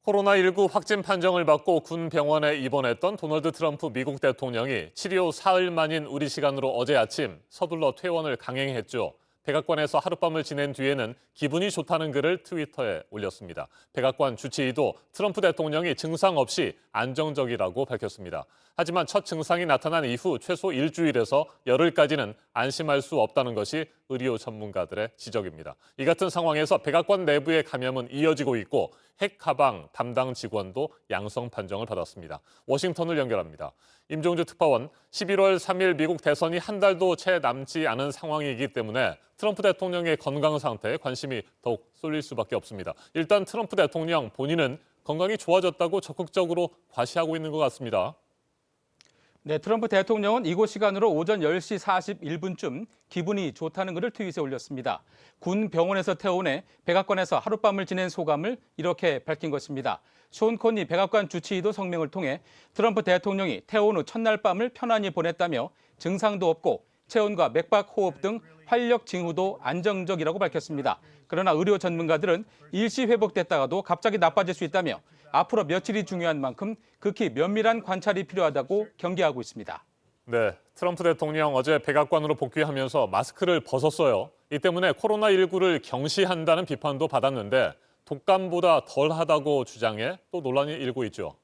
코로나19 확진 판정을 받고 군 병원에 입원했던 도널드 트럼프 미국 대통령이 치료 사흘 만인 우리 시간으로 어제 아침 서둘러 퇴원을 강행했죠. 백악관에서 하룻밤을 지낸 뒤에는 기분이 좋다는 글을 트위터에 올렸습니다. 백악관 주치의도 트럼프 대통령이 증상 없이 안정적이라고 밝혔습니다. 하지만 첫 증상이 나타난 이후 최소 일주일에서 열흘까지는 안심할 수 없다는 것이 의료 전문가들의 지적입니다. 이 같은 상황에서 백악관 내부의 감염은 이어지고 있고 핵 가방 담당 직원도 양성 판정을 받았습니다. 워싱턴을 연결합니다. 임종주 특파원, 11월 3일 미국 대선이 한 달도 채 남지 않은 상황이기 때문에 트럼프 대통령의 건강 상태에 관심이 더욱 쏠릴 수밖에 없습니다. 일단 트럼프 대통령 본인은 건강이 좋아졌다고 적극적으로 과시하고 있는 것 같습니다. 네, 트럼프 대통령은 이곳 시간으로 오전 10시 41분쯤 기분이 좋다는 글을 트윗에 올렸습니다. 군 병원에서 퇴원해 백악관에서 하룻밤을 지낸 소감을 이렇게 밝힌 것입니다. 숀 코니 백악관 주치의도 성명을 통해 트럼프 대통령이 퇴원 후 첫날 밤을 편안히 보냈다며 증상도 없고 체온과 맥박, 호흡 등 활력 징후도 안정적이라고 밝혔습니다. 그러나 의료 전문가들은 일시 회복됐다가도 갑자기 나빠질 수 있다며 앞으로 며칠이 중요한 만큼 극히 면밀한 관찰이 필요하다고 경계하고 있습니다. 네, 트럼프 대통령 어제 백악관으로 복귀하면서 마스크를 벗었어요. 이 때문에 코로나19를 경시한다는 비판도 받았는데 독감보다 덜하다고 주장해 또 논란이 일고 있죠.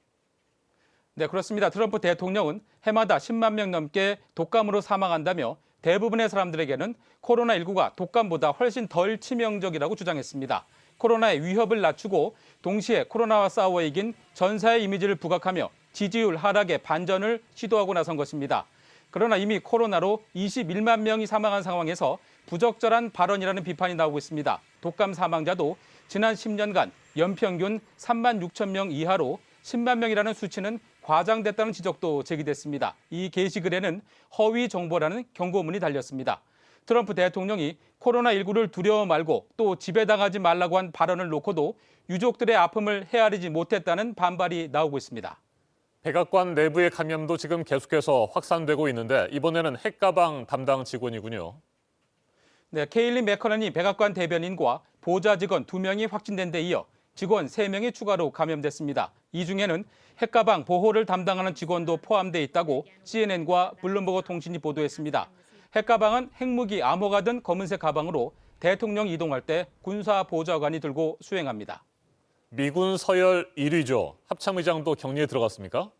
네, 그렇습니다. 트럼프 대통령은 해마다 10만 명 넘게 독감으로 사망한다며 대부분의 사람들에게는 코로나19가 독감보다 훨씬 덜 치명적이라고 주장했습니다. 코로나의 위협을 낮추고 동시에 코로나와 싸워 이긴 전사의 이미지를 부각하며 지지율 하락에 반전을 시도하고 나선 것입니다. 그러나 이미 코로나로 21만 명이 사망한 상황에서 부적절한 발언이라는 비판이 나오고 있습니다. 독감 사망자도 지난 10년간 연평균 3만 6천 명 이하로 10만 명이라는 수치는 과장됐다는 지적도 제기됐습니다. 이 게시글에는 허위 정보라는 경고문이 달렸습니다. 트럼프 대통령이 코로나19를 두려워 말고 또 지배당하지 말라고 한 발언을 놓고도 유족들의 아픔을 헤아리지 못했다는 반발이 나오고 있습니다. 백악관 내부의 감염도 지금 계속해서 확산되고 있는데 이번에는 핵가방 담당 직원이군요. 네, 케일린 매커넌이 백악관 대변인과 보좌 직원 2명이 확진된 데 이어 직원 3명이 추가로 감염됐습니다. 이 중에는 핵가방 보호를 담당하는 직원도 포함돼 있다고 CNN과 블룸버그 통신이 보도했습니다. 핵가방은 핵무기 암호가 든 검은색 가방으로 대통령이 이동할 때 군사보좌관이 들고 수행합니다. 미군 서열 1위죠. 합참의장도 격리에 들어갔습니까?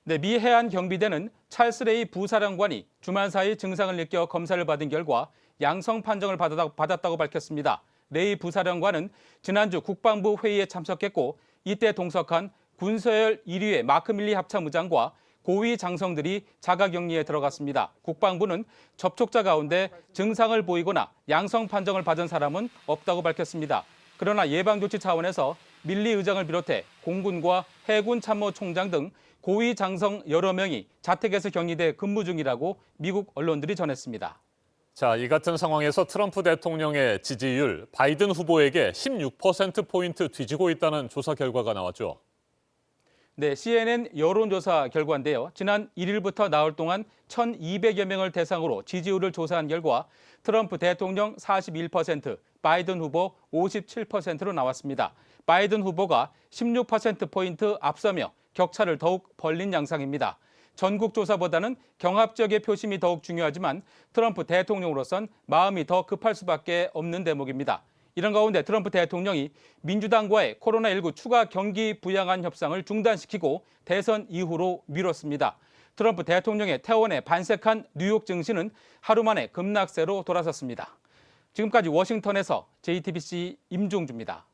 네, 미 해안 경비대는 찰스 레이 부사령관이 주말 사이 증상을 느껴 검사를 받은 결과 양성 판정을 받았다고 밝혔습니다. 레이 부사령관은 지난주 국방부 회의에 참석했고 이때 동석한 군서열 1위의 마크 밀리 합참의장과 고위 장성들이 자가격리에 들어갔습니다. 국방부는 접촉자 가운데 증상을 보이거나 양성 판정을 받은 사람은 없다고 밝혔습니다. 그러나 예방조치 차원에서 밀리 의장을 비롯해 공군과 해군 참모총장 등 고위 장성 여러 명이 자택에서 격리돼 근무 중이라고 미국 언론들이 전했습니다. 자, 이 같은 상황에서 트럼프 대통령의 지지율, 바이든 후보에게 16%포인트 뒤지고 있다는 조사 결과가 나왔죠. 네, CNN 여론조사 결과인데요. 지난 1일부터 나흘 동안 1,200여 명을 대상으로 지지율을 조사한 결과 트럼프 대통령 41%, 바이든 후보 57%로 나왔습니다. 바이든 후보가 16%포인트 앞서며 격차를 더욱 벌린 양상입니다. 전국조사보다는 경합 지역의 표심이 더욱 중요하지만 트럼프 대통령으로선 마음이 더 급할 수밖에 없는 대목입니다. 이런 가운데 트럼프 대통령이 민주당과의 코로나19 추가 경기 부양안 협상을 중단시키고 대선 이후로 미뤘습니다. 트럼프 대통령의 퇴원에 반색한 뉴욕 증시는 하루 만에 급락세로 돌아섰습니다. 지금까지 워싱턴에서 JTBC 임종주입니다.